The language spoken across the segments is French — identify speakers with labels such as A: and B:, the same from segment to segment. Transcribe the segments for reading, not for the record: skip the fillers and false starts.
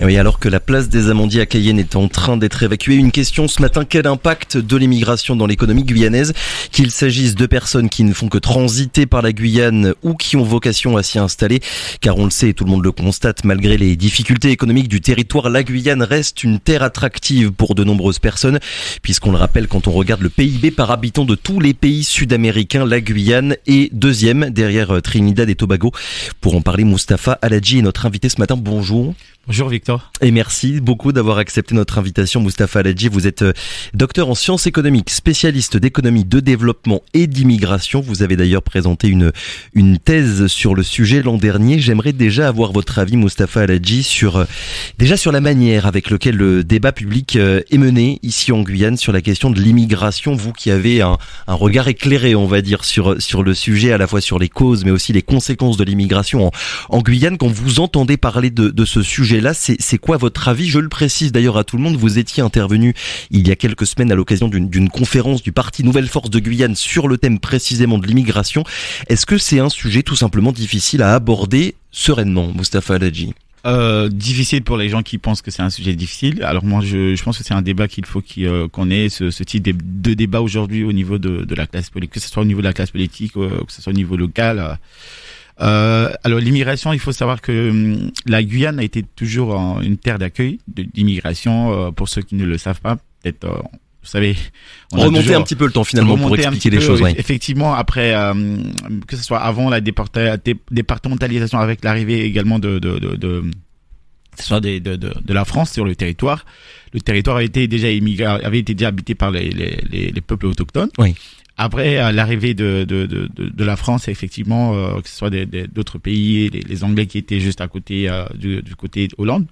A: Oui, alors que la place des Amandiers à Cayenne est en train d'être évacuée, une question ce matin, quel impact de l'immigration dans l'économie guyanaise, qu'il s'agisse de personnes qui ne font que transiter par la Guyane ou qui ont vocation à s'y installer, car on le sait et tout le monde le constate, malgré les difficultés économiques du territoire, la Guyane reste une terre attractive pour de nombreuses personnes, puisqu'on le rappelle, quand on regarde le PIB par habitant de tous les pays sud-américains, la Guyane est deuxième derrière Trinidad et Tobago. Pour en parler, Mustapha Aladji est notre invité ce matin. Bonjour.
B: Bonjour Victor.
A: Et merci beaucoup d'avoir accepté notre invitation, Mustapha Aladji. Vous êtes docteur en sciences économiques, spécialiste d'économie, de développement et d'immigration. Vous avez d'ailleurs présenté une thèse sur le sujet l'an dernier. J'aimerais déjà avoir votre avis, Mustapha Aladji, sur la manière avec laquelle le débat public est mené ici en Guyane sur la question de l'immigration. Vous qui avez un regard éclairé, on va dire, sur le sujet, à la fois sur les causes mais aussi les conséquences de l'immigration en Guyane. Quand vous entendez parler de ce sujet-là, c'est quoi votre avis? Je le précise d'ailleurs à tout le monde, vous étiez intervenu il y a quelques semaines à l'occasion d'une conférence du parti Nouvelle Force de Guyane sur le thème précisément de l'immigration. Est-ce que c'est un sujet tout simplement difficile à aborder sereinement, Mustapha Aladji?
B: Difficile pour les gens qui pensent que c'est un sujet difficile. Alors moi, je pense que c'est un débat qu'il faut qu'on ait ce type de débat aujourd'hui au niveau de la classe politique, que ce soit au niveau de la classe politique, que ce soit au niveau local. Alors l'immigration, il faut savoir que la Guyane a été toujours une terre d'accueil d'immigration. Pour ceux qui ne le savent pas, peut-être, vous savez,
A: remonter un petit peu le temps finalement pour expliquer les choses.
B: Effectivement, après que ce soit avant la départementalisation, avec l'arrivée également de la France sur le territoire avait été déjà habité par les peuples autochtones.
A: Oui.
B: Après l'arrivée de la France, effectivement, que ce soit d'autres pays, les Anglais qui étaient juste à côté du côté Hollande,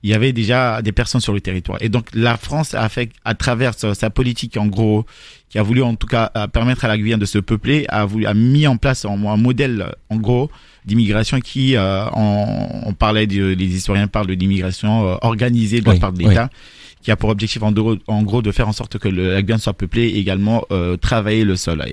B: il y avait déjà des personnes sur le territoire. Et donc la France a fait, à travers sa politique, en gros, qui a voulu en tout cas permettre à la Guyane de se peupler, a mis en place un modèle, en gros, d'immigration qui, on parlait, les historiens parlent de l'immigration organisée de la part de l'État. Oui. Qui a pour objectif en gros de faire en sorte que la Guyane soit peuplée et également travailler le sol.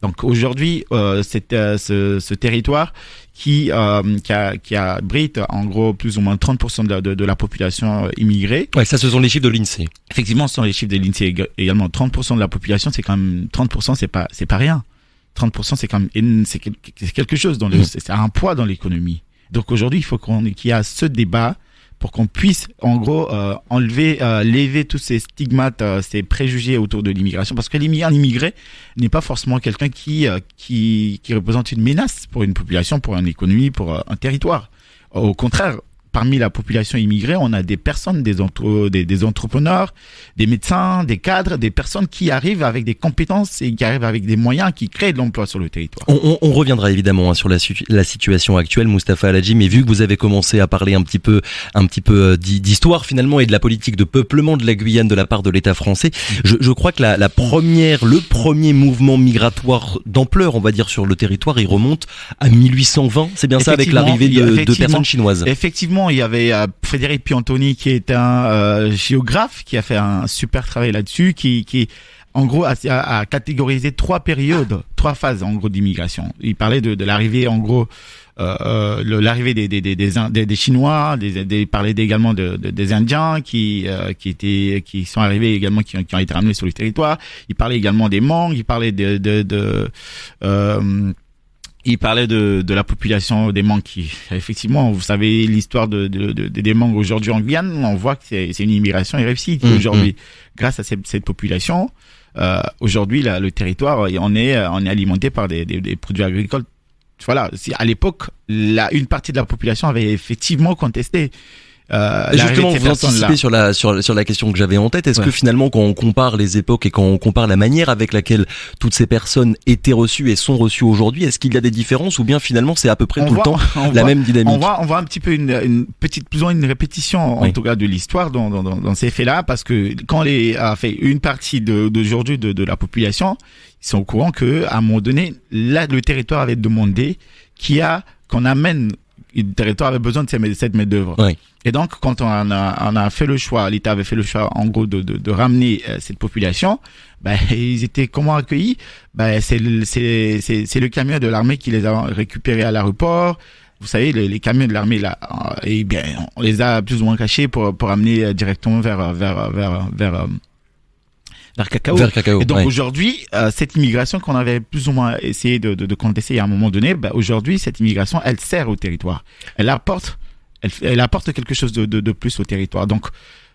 B: Donc aujourd'hui, ce territoire qui abrite en gros plus ou moins 30% de la population immigrée.
A: Ouais, ça ce sont les chiffres de l'INSEE.
B: Effectivement, ce sont les chiffres de l'INSEE également. 30% de la population, c'est quand même 30%, c'est pas rien. 30% c'est quand même c'est quelque chose c'est un poids dans l'économie. Donc aujourd'hui, il faut qu'il y ait ce débat pour qu'on puisse, en gros, lever tous ces stigmates, ces préjugés autour de l'immigration, parce que l'immigré n'est pas forcément quelqu'un qui représente une menace pour une population, pour une économie, pour un territoire. Au contraire, parmi la population immigrée, on a des personnes, des entrepreneurs, des médecins, des cadres, des personnes qui arrivent avec des compétences et qui arrivent avec des moyens, qui créent de l'emploi sur le territoire.
A: On reviendra évidemment sur la situation actuelle, Mustapha Aladji, mais vu que vous avez commencé à parler un petit peu d'histoire finalement et de la politique de peuplement de la Guyane de la part de l'État français, je crois que le premier mouvement migratoire d'ampleur, on va dire, sur le territoire, il remonte à 1820. C'est bien ça, avec l'arrivée de personnes chinoises.
B: Effectivement, il y avait Frédéric Piantoni qui est un géographe qui a fait un super travail là-dessus, qui en gros a catégorisé trois phases en gros d'immigration. Il parlait de l'arrivée en gros l'arrivée des Chinois, il parlait également des Indiens qui sont arrivés également, qui ont été ramenés sur le territoire. Il parlait également des Hmong, il parlait il parlait de la population des Hmong qui, effectivement, vous savez l'histoire des Hmong aujourd'hui en Guyane, on voit que c'est une immigration réussie. Aujourd'hui, grâce à cette population, aujourd'hui le territoire, on est alimenté par des produits agricoles. Voilà, à l'époque, une partie de la population avait effectivement contesté.
A: Justement, vous anticipez sur la question que j'avais en tête. Est-ce que finalement, quand on compare les époques et quand on compare la manière avec laquelle toutes ces personnes étaient reçues et sont reçues aujourd'hui, est-ce qu'il y a des différences ou bien finalement c'est à peu près tout le temps la même dynamique?
B: On voit un petit peu une petite, plus ou moins une répétition en tout cas de l'histoire dans ces faits-là, parce que quand une partie d'aujourd'hui de la population, ils sont au courant que à un moment donné, là, le territoire avait demandé qu'on amène. Le territoire avait besoin de cette main d'œuvre.
A: Oui.
B: Et donc, quand on a fait le choix, l'État avait fait le choix, en gros, de ramener cette population, ils étaient comment accueillis? C'est le camion de l'armée qui les a récupérés à l'aéroport. vous savez, les camions de l'armée là, eh bien, on les a plus ou moins cachés pour amener directement vers Cacao.
A: Vers Cacao.
B: Et donc
A: ouais.
B: aujourd'hui, cette immigration qu'on avait plus ou moins essayé de contester à un moment donné, aujourd'hui, cette immigration, elle sert au territoire. Elle apporte quelque chose de plus au territoire. Donc,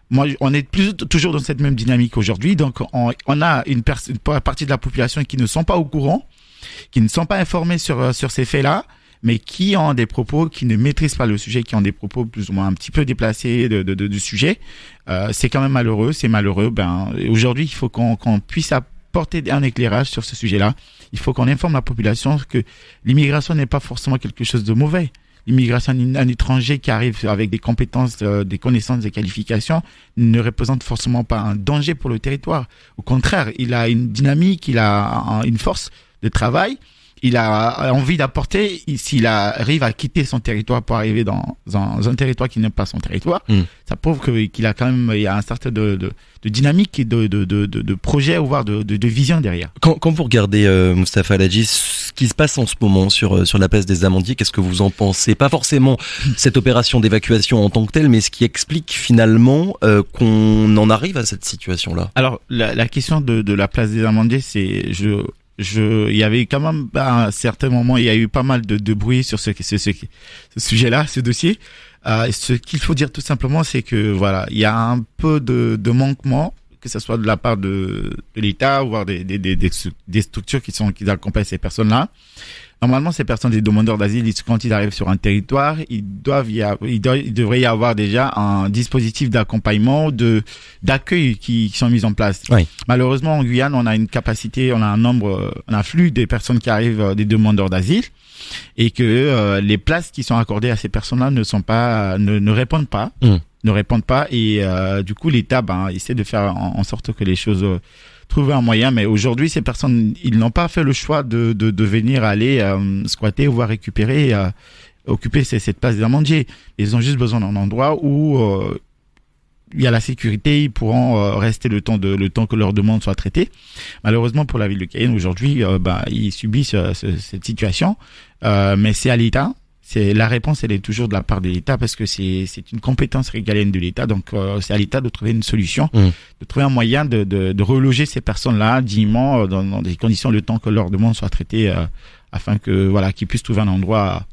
B: moi, on est toujours dans cette même dynamique aujourd'hui. Donc, on a une partie de la population qui ne sont pas au courant, qui ne sont pas informés sur ces faits-là, mais qui ont des propos, qui ne maîtrisent pas le sujet, qui ont des propos plus ou moins un petit peu déplacés du sujet. C'est quand même malheureux, c'est malheureux. Aujourd'hui, il faut qu'on puisse apporter un éclairage sur ce sujet-là. Il faut qu'on informe la population que l'immigration n'est pas forcément quelque chose de mauvais. L'immigration, un étranger qui arrive avec des compétences, des connaissances, des qualifications, ne représente forcément pas un danger pour le territoire. Au contraire, il a une dynamique, il a une force de travail. Il a envie d'apporter, s'il arrive à quitter son territoire pour arriver dans un territoire qui n'est pas son territoire, ça prouve qu'il a quand même, il y a un certain de dynamique et de projet, voire de vision derrière.
A: Quand vous regardez, Mustapha Al-Hadji, ce qui se passe en ce moment sur la place des Amandiers, qu'est-ce que vous en pensez? Pas forcément cette opération d'évacuation en tant que telle, mais ce qui explique finalement qu'on en arrive à cette situation-là.
B: Alors, la question de la place des Amandiers, c'est, il y avait quand même, à un certain moment, il y a eu pas mal de bruit sur ce sujet-là, ce dossier. Ce qu'il faut dire tout simplement, c'est que voilà, il y a un peu de manquement, que ce soit de la part de l'État, voire des structures qui accompagnent ces personnes-là. Normalement, ces personnes, des demandeurs d'asile, quand ils arrivent sur un territoire, il devrait y avoir déjà un dispositif d'accompagnement, d'accueil qui sont mis en place.
A: Oui.
B: Malheureusement, en Guyane, on a un flux des personnes qui arrivent, des demandeurs d'asile, et que les places qui sont accordées à ces personnes-là ne répondent pas. Ne répondent pas, et du coup, l'État essaie de faire en sorte que les choses trouver un moyen, mais aujourd'hui, ces personnes, ils n'ont pas fait le choix de venir aller squatter ou voire récupérer, occuper cette place des Amandiers. Ils ont juste besoin d'un endroit où il y a la sécurité, ils pourront rester le temps que leur demande soit traitée. Malheureusement, pour la ville de Cayenne, aujourd'hui, ils subissent cette situation, mais c'est à l'État. La réponse, elle est toujours de la part de l'État, parce que c'est une compétence régalienne de l'État. Donc, c'est à l'État de trouver une solution, de trouver un moyen de reloger ces personnes-là dignement, dans des conditions, le temps que leur demande soit traitée, afin que, voilà, qu'ils puissent trouver un endroit.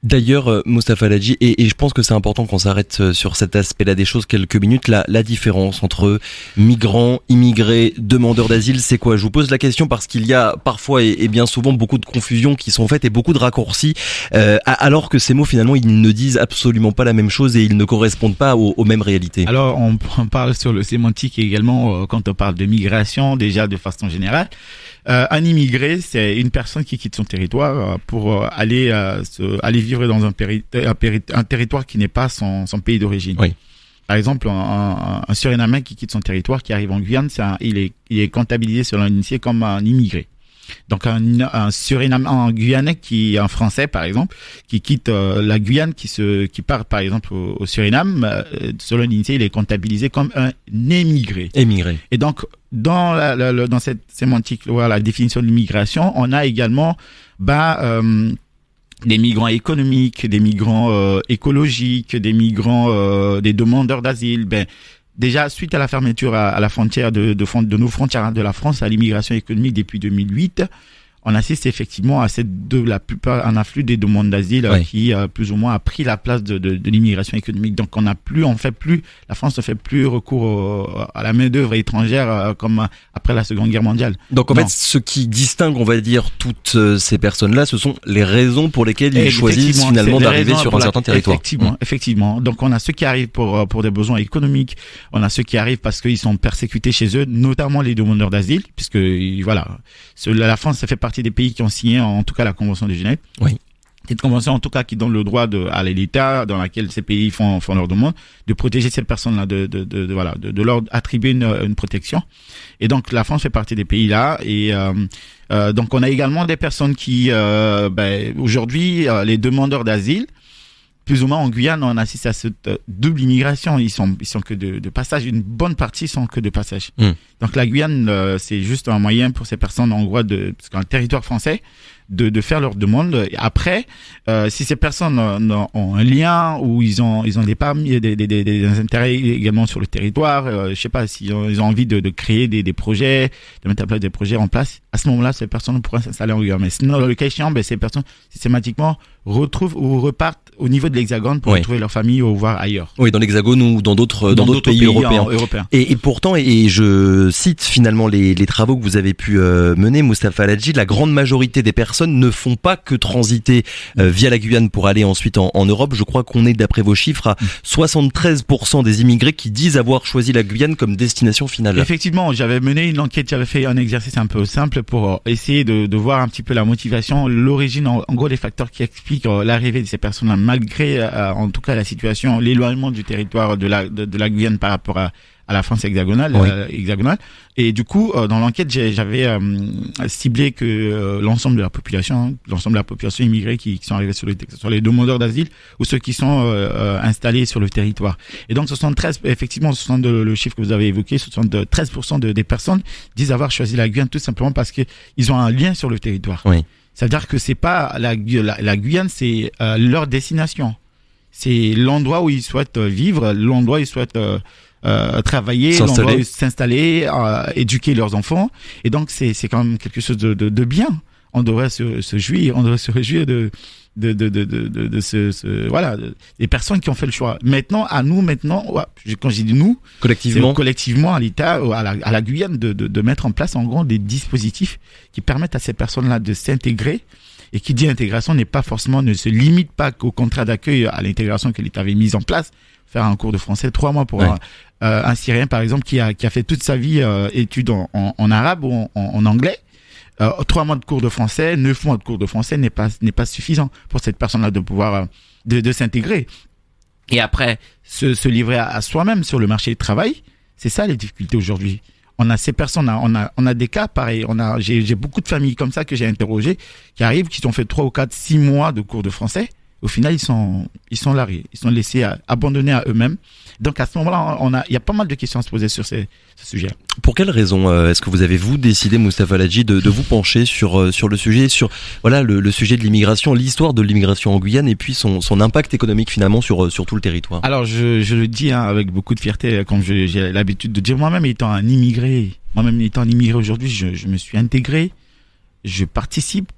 A: D'ailleurs, Mustapha Al-Hadji, et je pense que c'est important qu'on s'arrête sur cet aspect-là des choses quelques minutes, la différence entre migrants, immigrés, demandeurs d'asile, c'est quoi? Je vous pose la question parce qu'il y a parfois et bien souvent beaucoup de confusions qui sont faites et beaucoup de raccourcis, alors que ces mots finalement ils ne disent absolument pas la même chose et ils ne correspondent pas aux mêmes réalités.
B: Alors on parle sur le sémantique également quand on parle de migration, déjà de façon générale. Un immigré, c'est une personne qui quitte son territoire pour aller vivre dans un territoire qui n'est pas son pays d'origine.
A: Oui.
B: Par exemple, un Surinamais qui quitte son territoire, qui arrive en Guyane, il est comptabilisé sur l'INSEE comme un immigré. Donc un Surinamais, un Guyanais un Français par exemple, qui quitte la Guyane, qui part par exemple au Suriname, selon l'INSEE, il est comptabilisé comme un émigré.
A: Émigré.
B: Et donc dans cette sémantique, la définition de l'immigration, on a également des migrants économiques, des migrants écologiques, des migrants, des demandeurs d'asile. Déjà, suite à la fermeture à la frontière de nos frontières de la France à l'immigration économique depuis 2008, on assiste effectivement à un afflux des demandes d'asile qui plus ou moins a pris la place de l'immigration économique. Donc la France ne fait plus recours à la main d'œuvre étrangère comme après la Seconde Guerre mondiale.
A: Donc en fait, ce qui distingue, on va dire, toutes ces personnes-là, ce sont les raisons pour lesquelles ils choisissent finalement d'arriver sur un certain territoire.
B: Effectivement. Donc on a ceux qui arrivent pour des besoins économiques, on a ceux qui arrivent parce qu'ils sont persécutés chez eux, notamment les demandeurs d'asile, puisque voilà, la France, ça fait partie des pays qui ont signé en tout cas la Convention de Genève.
A: Oui.
B: Cette convention en tout cas qui donne le droit à l'État dans laquelle ces pays font leur demande de protéger ces personnes-là, de leur attribuer une protection. Et donc la France fait partie des pays là et donc on a également des personnes qui aujourd'hui les demandeurs d'asile, plus ou moins en Guyane, on assiste à cette double immigration. Ils sont que de passage. Une bonne partie sont que de passage. Donc la Guyane, c'est juste un moyen pour ces personnes en gros parce qu'un territoire français, de faire leur demande. Après, si ces personnes ont un lien ou ils ont des intérêts également sur le territoire, je sais pas, si ils ont envie de créer des projets, de mettre à place des projets en place, à ce moment-là, ces personnes pourront s'installer en Guyane. Mais sinon, dans le cas échéant, ces personnes systématiquement retrouvent ou repartent au niveau de l'Hexagone pour retrouver leur famille ou voir ailleurs.
A: Oui, dans l'Hexagone ou dans d'autres pays européens. Et pourtant, et je cite finalement les travaux que vous avez pu mener, Mustapha Al-Hadji, la grande majorité des personnes ne font pas que transiter via la Guyane pour aller ensuite en Europe. Je crois qu'on est, d'après vos chiffres, à 73% des immigrés qui disent avoir choisi la Guyane comme destination finale.
B: Effectivement, j'avais mené une enquête, j'avais fait un exercice un peu simple pour essayer de voir un petit peu la motivation, l'origine, en gros, les facteurs qui expliquent l'arrivée de ces personnes-là, malgré en tout cas la situation, l'éloignement du territoire de la Guyane par rapport à la France hexagonale. Et du coup, dans l'enquête, j'avais ciblé que l'ensemble de la population immigrée qui sont arrivés sur les demandeurs d'asile ou ceux qui sont installés sur le territoire. Et donc, effectivement, le chiffre que vous avez évoqué, 73% des personnes disent avoir choisi la Guyane tout simplement parce que ils ont un lien sur le territoire.
A: Oui.
B: Ça veut dire que c'est pas la Guyane, c'est leur destination. C'est l'endroit où ils souhaitent vivre, l'endroit où ils souhaitent travailler, l'endroit où s'installer, éduquer leurs enfants. Et donc c'est quand même quelque chose de bien. On devrait se réjouir des personnes qui ont fait le choix. Maintenant, quand j'ai dit nous, collectivement à l'État, à la Guyane, de mettre en place en gros des dispositifs qui permettent à ces personnes-là de s'intégrer. Et qui dit intégration ne se limite pas qu'au contrat d'accueil, à l'intégration que l'État avait mise en place. Faire un cours de français 3 mois pour un Syrien, par exemple, qui a fait toute sa vie études en arabe ou en anglais. 3 mois de cours de français, 9 mois de cours de français n'est pas suffisant pour cette personne-là de pouvoir de s'intégrer. Et après, se livrer à soi-même sur le marché du travail, c'est ça les difficultés aujourd'hui. On a ces personnes, on a des cas pareils. J'ai beaucoup de familles comme ça que j'ai interrogées qui arrivent, qui ont fait 3 ou 4, 6 mois de cours de français. Au final, ils sont largués, ils sont laissés abandonnés à eux-mêmes. Donc à ce moment-là, il y a pas mal de questions à se poser sur ce sujet.
A: Pour quelles raisons est-ce que vous avez décidé, Mustapha Al-Hadji, de vous pencher sur le sujet, sur le sujet de l'immigration, l'histoire de l'immigration en Guyane et puis son impact économique finalement sur tout le territoire?
B: Alors je le dis avec beaucoup de fierté, comme j'ai l'habitude de dire, moi-même étant un immigré aujourd'hui, je me suis intégré, je participe.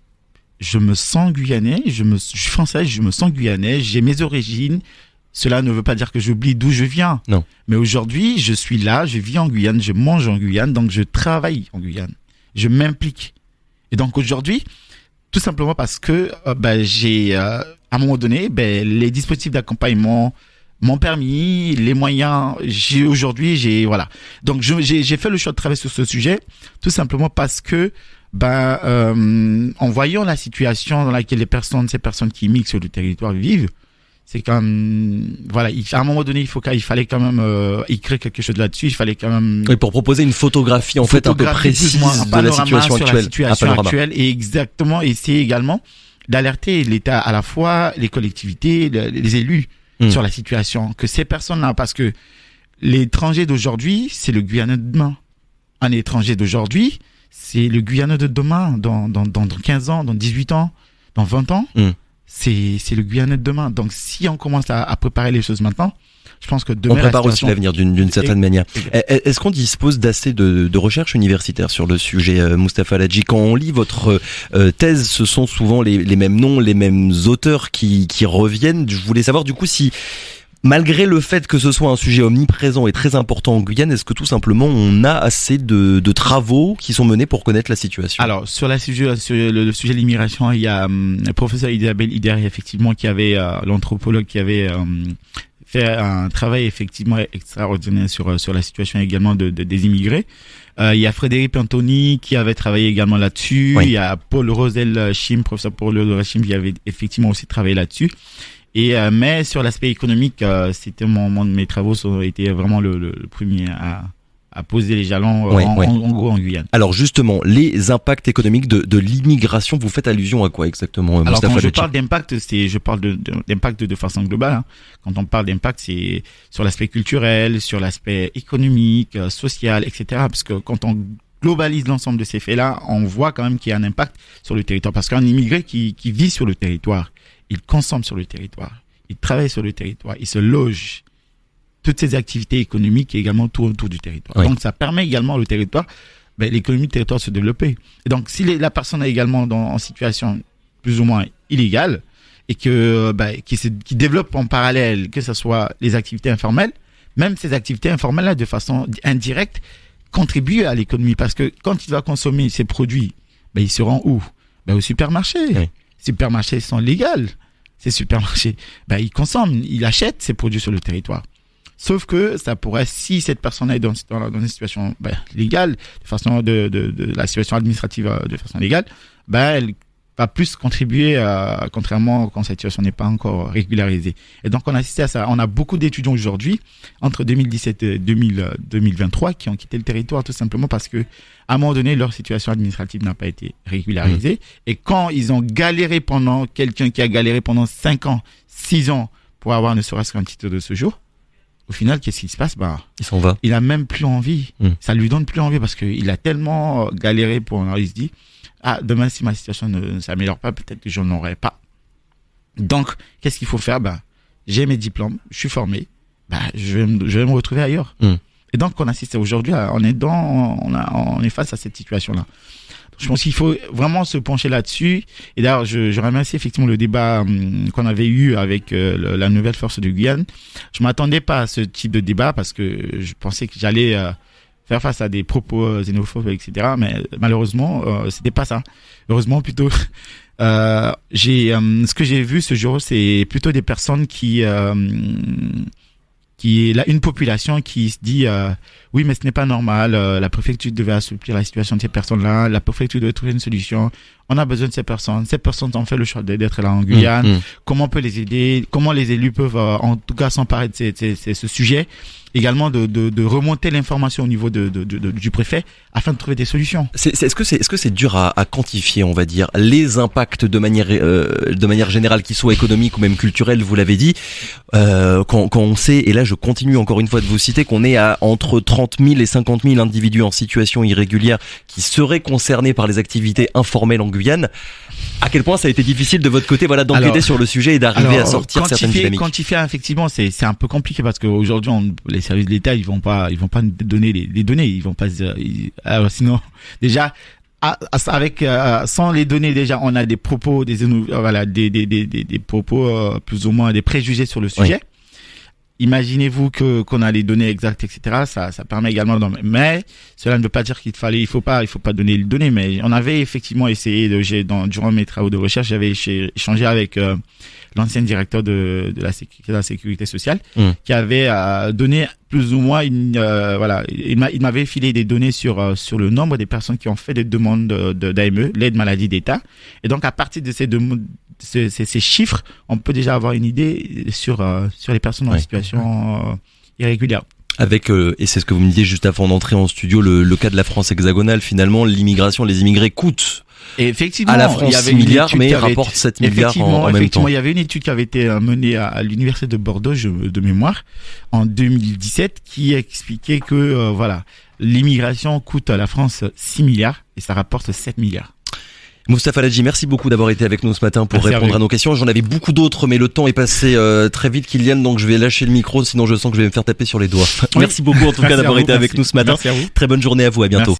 B: Je me sens guyanais, je suis français, je me sens guyanais, j'ai mes origines. Cela ne veut pas dire que j'oublie d'où je viens.
A: Non.
B: Mais aujourd'hui, je suis là, je vis en Guyane, je mange en Guyane, donc je travaille en Guyane. Je m'implique. Et donc aujourd'hui, tout simplement parce que j'ai, à un moment donné, les dispositifs d'accompagnement m'ont permis, les moyens, voilà. Donc j'ai fait le choix de travailler sur ce sujet, tout simplement parce que en voyant la situation dans laquelle ces personnes qui immigrent sur le territoire vivent, c'est quand même, voilà, à un moment donné, il fallait quand même écrire quelque chose là-dessus, il fallait quand même...
A: Oui, pour proposer une photographie, un peu précise de la situation actuelle.
B: Et exactement, essayer également d'alerter l'État, à la fois les collectivités, les élus, sur la situation, que ces personnes-là, parce que l'étranger d'aujourd'hui, c'est le Guyanais de demain. Un étranger d'aujourd'hui, c'est le Guyanais de demain, dans 15 ans, dans 18 ans, dans 20 ans. C'est le Guyanais de demain. Donc, si on commence à préparer les choses maintenant, je pense que demain...
A: On prépare aussi l'avenir d'une certaine manière. Est-ce qu'on dispose d'assez de recherches universitaires sur le sujet, Mustapha Al-Hadji? Quand on lit votre thèse, ce sont souvent les mêmes noms, les mêmes auteurs qui reviennent. Je voulais savoir du coup si... Malgré le fait que ce soit un sujet omniprésent et très important en Guyane, est-ce que tout simplement on a assez de travaux qui sont menés pour connaître la situation?
B: Alors sur le sujet de l'immigration, il y a le professeur Isabelle Ideri, effectivement, qui avait l'anthropologue qui avait fait un travail effectivement extraordinaire sur la situation également des immigrés. Il y a Frédéric Antoni qui avait travaillé également là-dessus. Oui. Il y a Paul Rosel-Chim, professeur Paul Rosel-Chim, qui avait effectivement aussi travaillé là-dessus. Mais sur l'aspect économique, c'était mes travaux ont été vraiment le premier à poser les jalons en gros en Guyane.
A: Alors justement, les impacts économiques de l'immigration, vous faites allusion à quoi exactement,
B: Alors quand je parle d'impact, je parle d'impact de façon globale. Hein. Quand on parle d'impact, c'est sur l'aspect culturel, sur l'aspect économique, social, etc. Parce que quand on globalise l'ensemble de ces faits-là, on voit quand même qu'il y a un impact sur le territoire. Parce qu'un immigré qui vit sur le territoire, il consomme sur le territoire, il travaille sur le territoire, il se loge. Toutes ces activités économiques et également tout autour du territoire.
A: Oui.
B: Donc, ça permet également au territoire, l'économie du territoire de se développer. Et donc, si la personne est également en situation plus ou moins illégale et qui développe en parallèle, que ce soit les activités informelles, même ces activités informelles-là, de façon indirecte, contribuent à l'économie. Parce que quand il va consommer ces produits, il se rend où? Au supermarché. Oui. Les supermarchés sont légaux. Ces supermarchés, ils consomment, ils achètent ces produits sur le territoire. Sauf que ça pourrait, si cette personne est dans une situation légale, de façon de la situation administrative de façon légale, elle va plus contribuer, contrairement quand cette situation n'est pas encore régularisée. Et donc on a assisté à ça. On a beaucoup d'étudiants aujourd'hui, entre 2017 et 2023, qui ont quitté le territoire tout simplement parce que, à un moment donné, leur situation administrative n'a pas été régularisée. Et quand ils ont galéré quelqu'un qui a galéré pendant 5 ans, 6 ans pour avoir ne serait-ce qu'un titre de séjour, au final, qu'est-ce qui se passe?
A: Il s'en va.
B: Il a même plus envie. Ça lui donne plus envie parce qu'il a tellement galéré il se dit, demain, si ma situation ne s'améliore pas, peut-être que je n'en aurai pas. Donc, qu'est-ce qu'il faut faire? J'ai mes diplômes, je suis formé, je vais me retrouver ailleurs. Et donc, on assiste aujourd'hui, on est face à cette situation-là. Je pense qu'il faut vraiment se pencher là-dessus. Et d'ailleurs, je remercie effectivement le débat qu'on avait eu avec la nouvelle force de Guyane. Je m'attendais pas à ce type de débat parce que je pensais que j'allais faire face à des propos xénophobes, etc. Mais malheureusement, c'était pas ça. Heureusement, plutôt, ce que j'ai vu ce jour, c'est plutôt des personnes une population qui se dit oui, mais ce n'est pas normal, la préfecture devait assouplir la situation de ces personnes-là, la préfecture devait trouver une solution, on a besoin de ces personnes ont fait le choix d'être là en Guyane, comment on peut les aider, comment les élus peuvent en tout cas s'emparer de ce sujet, également de remonter l'information au niveau du préfet afin de trouver des solutions.
A: Est-ce que c'est dur à quantifier, on va dire, les impacts de manière générale, qu'ils soient économiques ou même culturels, vous l'avez dit, quand on sait, et là je continue encore une fois de vous citer, qu'on est à entre 30 000 et 50 000 individus en situation irrégulière qui seraient concernés par les activités informelles en Guyane, à quel point ça a été difficile de votre côté, d'enquêter sur le sujet et d'arriver à sortir certaines dynamiques?
B: Quantifier, effectivement, c'est un peu compliqué parce qu'aujourd'hui, les services de l'État, ils vont pas nous donner les données, ils vont pas alors sinon, déjà, sans les données, déjà, on a des propos, des propos plus ou moins des préjugés sur le sujet. Oui. Imaginez-vous qu'on a les données exactes, etc. Ça permet également mais cela ne veut pas dire il faut pas donner les données. Mais on avait effectivement essayé durant mes travaux de recherche, j'avais échangé avec l'ancien directeur de la sécurité sociale, qui avait donné plus ou moins il m'avait filé des données sur le nombre des personnes qui ont fait des demandes d'AME, l'aide maladie d'État. Et donc à partir de ces chiffres, on peut déjà avoir une idée sur les personnes en situation irrégulière.
A: Avec, et c'est ce que vous me disiez juste avant d'entrer en studio, le cas de la France hexagonale, finalement, l'immigration, les immigrés coûtent
B: et effectivement,
A: à la France 6 milliards, mais rapportent 7 milliards en même temps.
B: Effectivement, il y avait une étude qui avait été menée à l'université de Bordeaux, de mémoire, en 2017, qui expliquait que l'immigration coûte à la France 6 milliards et ça rapporte 7 milliards.
A: Moustapha Ladji, merci beaucoup d'avoir été avec nous ce matin pour répondre à nos questions. J'en avais beaucoup d'autres, mais le temps est passé très vite, Kylian, donc je vais lâcher le micro, sinon je sens que je vais me faire taper sur les doigts. Merci beaucoup en tout cas d'avoir été avec nous ce matin. Très bonne journée à vous, à bientôt. Merci.